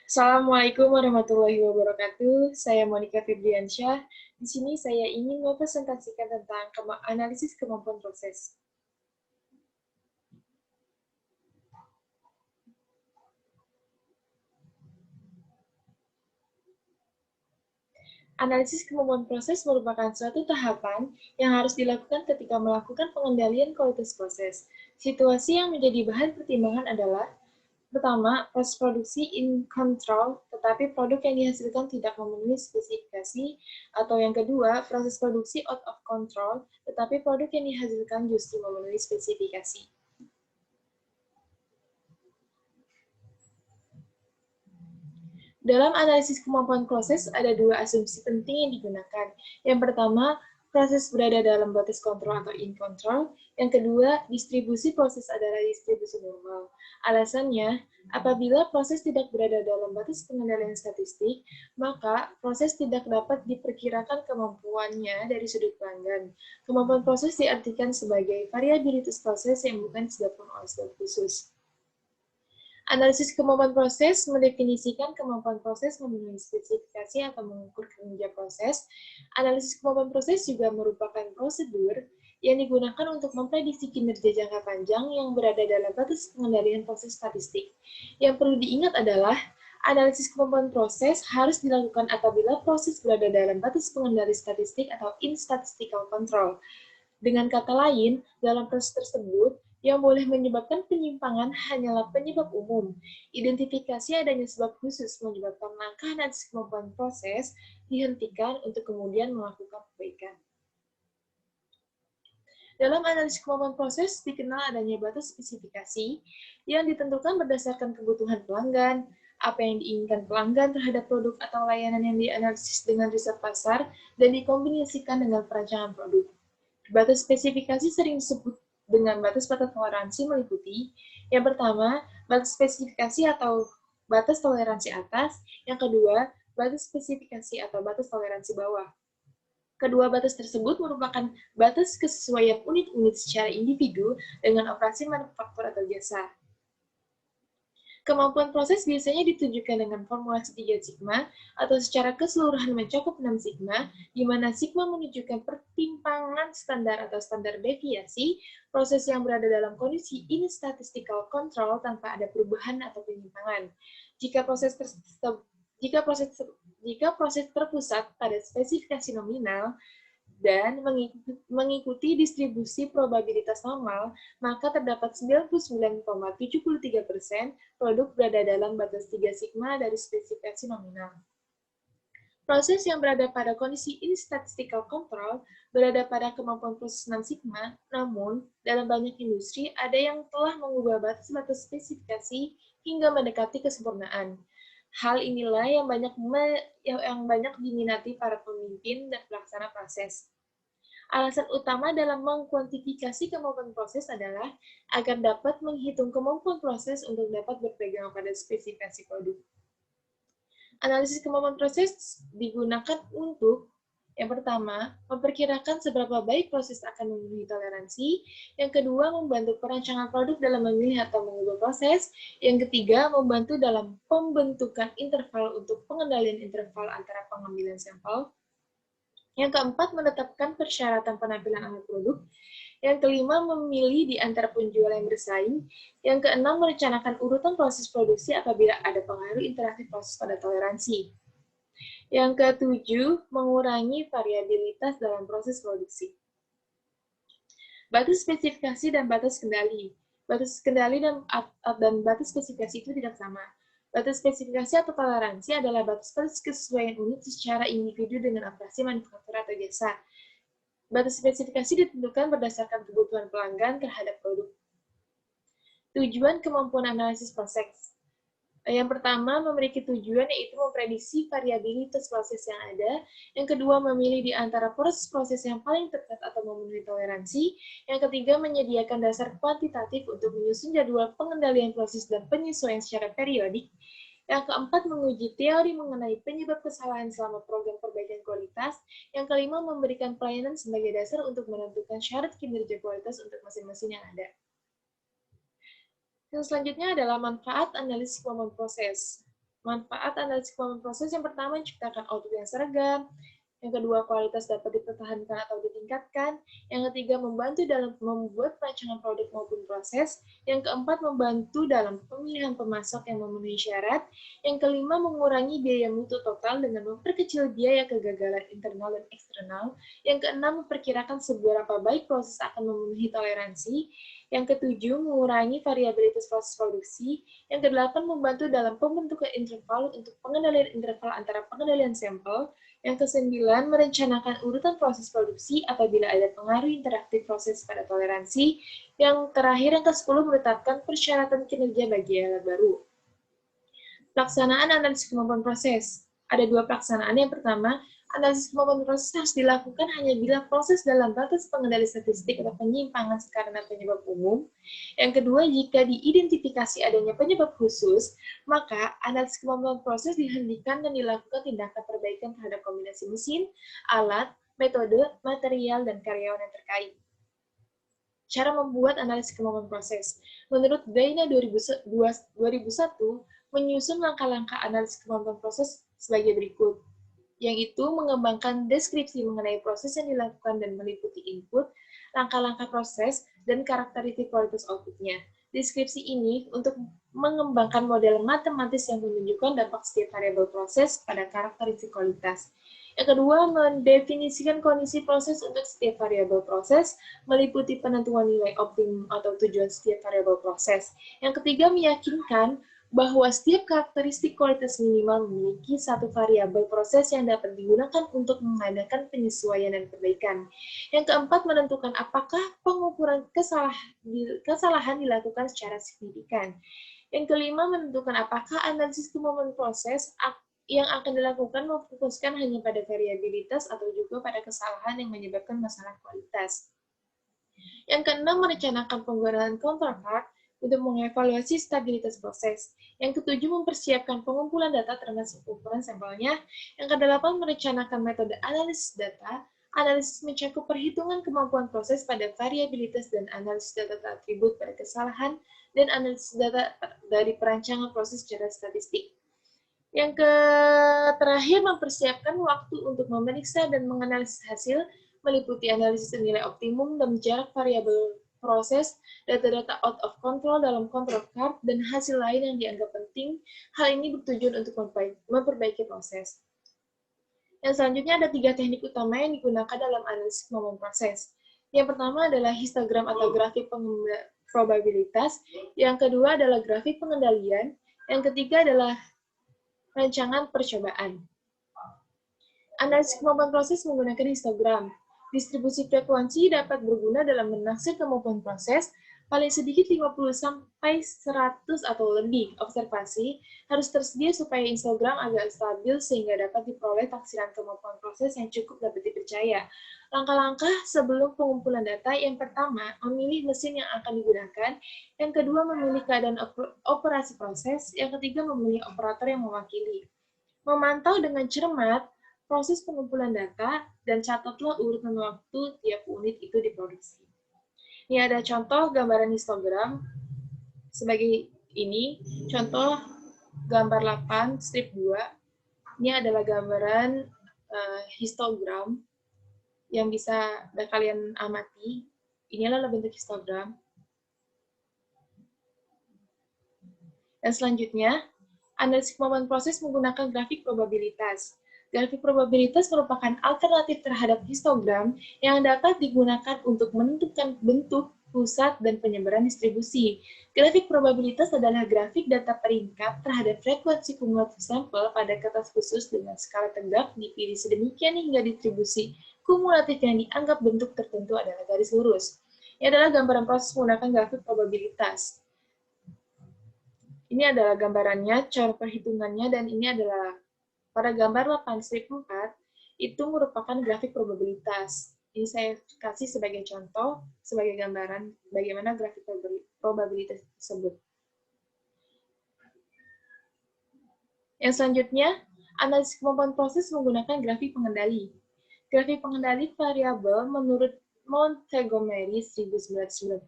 Assalamualaikum warahmatullahi wabarakatuh. Saya Monica Febriansyah. Di sini saya ingin mempresentasikan tentang analisis kemampuan proses. Analisis kemampuan proses merupakan suatu tahapan yang harus dilakukan ketika melakukan pengendalian kualitas proses. Situasi yang menjadi bahan pertimbangan adalah: pertama, proses produksi in control, tetapi produk yang dihasilkan tidak memenuhi spesifikasi, atau yang kedua, proses produksi out of control, tetapi produk yang dihasilkan justru memenuhi spesifikasi. Dalam analisis kemampuan proses, ada dua asumsi penting yang digunakan. Yang pertama, proses berada dalam batas kontrol atau in control. Yang kedua, distribusi proses adalah distribusi normal. Alasannya, apabila proses tidak berada dalam batas pengendalian statistik, maka proses tidak dapat diperkirakan kemampuannya dari sudut pelanggan. Kemampuan proses diartikan sebagai variabilitas proses yang bukan disebabkan oleh sebab khusus. Analisis kemampuan proses mendefinisikan kemampuan proses memenuhi spesifikasi atau mengukur kinerja proses. Analisis kemampuan proses juga merupakan prosedur yang digunakan untuk memprediksi kinerja jangka panjang yang berada dalam batas pengendalian proses statistik. Yang perlu diingat adalah, analisis kemampuan proses harus dilakukan apabila proses berada dalam batas pengendali statistik atau in statistical control. Dengan kata lain, dalam proses tersebut, yang boleh menyebabkan penyimpangan hanyalah penyebab umum. Identifikasi adanya sebab khusus menyebabkan langkah analisis kemampuan proses dihentikan untuk kemudian melakukan perbaikan. Dalam analisis kemampuan proses dikenal adanya batas spesifikasi yang ditentukan berdasarkan kebutuhan pelanggan, apa yang diinginkan pelanggan terhadap produk atau layanan yang dianalisis dengan riset pasar, dan dikombinasikan dengan perancangan produk. Batas spesifikasi sering disebut dengan batas-batas toleransi meliputi: yang pertama, batas spesifikasi atau batas toleransi atas; yang kedua, batas spesifikasi atau batas toleransi bawah. Kedua batas tersebut merupakan batas kesesuaian unit-unit secara individu dengan operasi manufaktur atau jasa. Kemampuan proses biasanya ditujukan dengan formulasi 3 sigma atau secara keseluruhan mencakup 6 sigma, di mana sigma menunjukkan pertimpangan standar atau standar deviasi, proses yang berada dalam kondisi in statistical control tanpa ada perubahan atau penyimpangan. Jika proses terpusat pada spesifikasi nominal dan mengikuti distribusi probabilitas normal, maka terdapat 99,73% produk berada dalam batas 3 sigma dari spesifikasi nominal. Proses yang berada pada kondisi in statistical control berada pada kemampuan proses 6 sigma, namun dalam banyak industri ada yang telah mengubah batas-batas spesifikasi hingga mendekati kesempurnaan. Hal inilah yang banyak diminati para pemimpin dan pelaksana proses. Alasan utama dalam mengkuantifikasi kemampuan proses adalah agar dapat menghitung kemampuan proses untuk dapat berpegang pada spesifikasi produk. Analisis kemampuan proses digunakan untuk: yang pertama, memperkirakan seberapa baik proses akan memenuhi toleransi. Yang kedua, membantu perancangan produk dalam memilih atau mengubah proses. Yang ketiga, membantu dalam pembentukan interval untuk pengendalian interval antara pengambilan sampel. Yang keempat, menetapkan persyaratan penampilan alat produk. Yang kelima, memilih di antara penjual yang bersaing. Yang keenam, merencanakan urutan proses produksi apabila ada pengaruh interaktif proses pada toleransi. Yang ketujuh, mengurangi variabilitas dalam proses produksi. Batas spesifikasi dan batas kendali. Batas kendali dan batas spesifikasi itu tidak sama. Batas spesifikasi atau toleransi adalah batas kesesuaian unit secara individu dengan operasi manufaktur atau jasa. Batas spesifikasi ditentukan berdasarkan kebutuhan pelanggan terhadap produk. Tujuan kemampuan analisis proses. Yang pertama, memiliki tujuan yaitu memprediksi variabilitas proses yang ada. Yang kedua, memilih di antara proses-proses yang paling tepat atau memenuhi toleransi. Yang ketiga, menyediakan dasar kuantitatif untuk menyusun jadwal pengendalian proses dan penyesuaian secara periodik. Yang keempat, menguji teori mengenai penyebab kesalahan selama program perbaikan kualitas. Yang kelima, memberikan pelayanan sebagai dasar untuk menentukan syarat kinerja kualitas untuk mesin-mesin yang ada. Yang selanjutnya adalah manfaat analisis kemampuan proses. Manfaat analisis kemampuan proses yang pertama menciptakan output yang seragam, yang kedua kualitas dapat dipertahankan atau ditingkatkan, yang ketiga membantu dalam membuat perancangan produk maupun proses, yang keempat membantu dalam pemilihan pemasok yang memenuhi syarat, yang kelima mengurangi biaya mutu total dengan memperkecil biaya kegagalan internal dan eksternal, yang keenam memperkirakan seberapa baik proses akan memenuhi toleransi, yang ketujuh mengurangi variabilitas proses produksi, yang kedelapan membantu dalam pembentukan interval untuk pengendalian interval antara pengendalian sampel, yang kesembilan, merencanakan urutan proses produksi apabila ada pengaruh interaktif proses pada toleransi. Yang terakhir, yang ke-10, menetapkan persyaratan kinerja bagi alat baru. Pelaksanaan analisis kemampuan proses. Ada dua pelaksanaan. Yang pertama, analisis kemampuan proses harus dilakukan hanya bila proses dalam batas pengendali statistik atau penyimpangan karena penyebab umum. Yang kedua, jika diidentifikasi adanya penyebab khusus, maka analisis kemampuan proses dihentikan dan dilakukan tindakan perbaikan terhadap kombinasi mesin, alat, metode, material, dan karyawan yang terkait. Cara membuat analisis kemampuan proses. Menurut Gaina 2001, menyusun langkah-langkah analisis kemampuan proses sebagai berikut, yaitu mengembangkan deskripsi mengenai proses yang dilakukan dan meliputi input, langkah-langkah proses, dan karakteristik kualitas output-nya. Deskripsi ini untuk mengembangkan model matematis yang menunjukkan dampak setiap variabel proses pada karakteristik kualitas. Yang kedua, mendefinisikan kondisi proses untuk setiap variabel proses, meliputi penentuan nilai optimum atau tujuan setiap variabel proses. Yang ketiga, meyakinkan bahwa setiap karakteristik kualitas minimal memiliki satu variabel proses yang dapat digunakan untuk mengadakan penyesuaian dan perbaikan. Yang keempat, menentukan apakah pengukuran kesalahan dilakukan secara signifikan. Yang kelima, menentukan apakah analisis kemampuan proses yang akan dilakukan memfokuskan hanya pada variabilitas atau juga pada kesalahan yang menyebabkan masalah kualitas. Yang keenam, merencanakan penggunaan counterpart untuk mengevaluasi stabilitas proses. Yang ketujuh, mempersiapkan pengumpulan data termasuk ukuran sampelnya. Yang kedelapan, merencanakan metode analisis data. Analisis mencakup perhitungan kemampuan proses pada variabilitas dan analisis data atribut pada kesalahan, dan analisis data dari perancangan proses secara statistik. Yang terakhir, mempersiapkan waktu untuk memeriksa dan menganalisis hasil, meliputi analisis nilai optimum dan jarak variabel proses, data-data out of control dalam control card, dan hasil lain yang dianggap penting. Hal ini bertujuan untuk memperbaiki proses. Yang selanjutnya ada 3 teknik utama yang digunakan dalam analisis kemampuan proses. Yang pertama adalah histogram atau grafik probabilitas, yang kedua adalah grafik pengendalian, yang ketiga adalah rancangan percobaan. Analisis kemampuan proses menggunakan histogram. Distribusi frekuensi dapat berguna dalam menaksir kemampuan proses. Paling sedikit 50-100 atau lebih observasi harus tersedia supaya histogram agak stabil sehingga dapat diperoleh taksiran kemampuan proses yang cukup dapat dipercaya. Langkah-langkah sebelum pengumpulan data, yang pertama, memilih mesin yang akan digunakan, yang kedua, memilih keadaan operasi proses, yang ketiga, memilih operator yang mewakili. Memantau dengan cermat proses pengumpulan data, dan catatlah urutan waktu tiap unit itu diproduksi. Ini ada contoh gambaran histogram sebagai ini. Contoh gambar 8, strip 2. Ini adalah gambaran histogram yang bisa kalian amati. Ini adalah bentuk histogram. Dan selanjutnya, analisis kemampuan proses menggunakan grafik probabilitas. Grafik probabilitas merupakan alternatif terhadap histogram yang dapat digunakan untuk menentukan bentuk, pusat, dan penyebaran distribusi. Grafik probabilitas adalah grafik data peringkat terhadap frekuensi kumulatif sampel pada kertas khusus dengan skala tegak dipilih sedemikian hingga distribusi kumulatif yang dianggap bentuk tertentu adalah garis lurus. Ini adalah gambaran proses menggunakan grafik probabilitas. Ini adalah gambarannya, cara perhitungannya, dan ini adalah pada gambar 8 strip 4, itu merupakan grafik probabilitas. Ini saya kasih sebagai contoh, sebagai gambaran bagaimana grafik probabilitas tersebut. Yang selanjutnya, analisis kemampuan proses menggunakan grafik pengendali. Grafik pengendali variabel Montgomery 1996,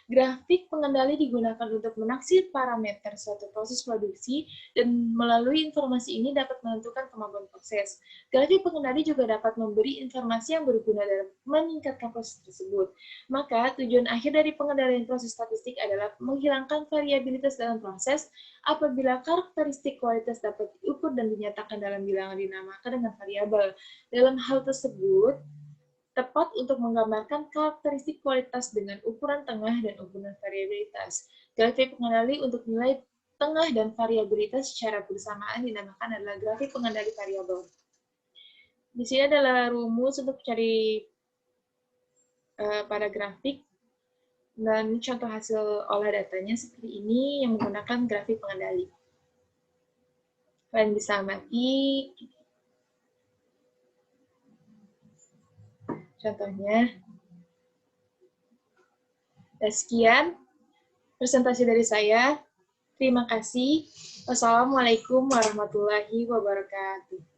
grafik pengendali digunakan untuk menaksir parameter suatu proses produksi dan melalui informasi ini dapat menentukan kemampuan proses. Grafik pengendali juga dapat memberi informasi yang berguna dalam meningkatkan proses tersebut. Maka, tujuan akhir dari pengendalian proses statistik adalah menghilangkan variabilitas dalam proses apabila karakteristik kualitas dapat diukur dan dinyatakan dalam bilangan dinamakan dengan variabel. Dalam hal tersebut, tepat untuk menggambarkan karakteristik kualitas dengan ukuran tengah dan ukuran variabilitas. Grafik pengendali untuk nilai tengah dan variabilitas secara bersamaan dinamakan adalah grafik pengendali variabel. Di sini adalah rumus untuk cari pada grafik, dan contoh hasil olah datanya seperti ini yang menggunakan grafik pengendali. Kalian bisa amati contohnya. Sekian presentasi dari saya. Terima kasih. Wassalamualaikum warahmatullahi wabarakatuh.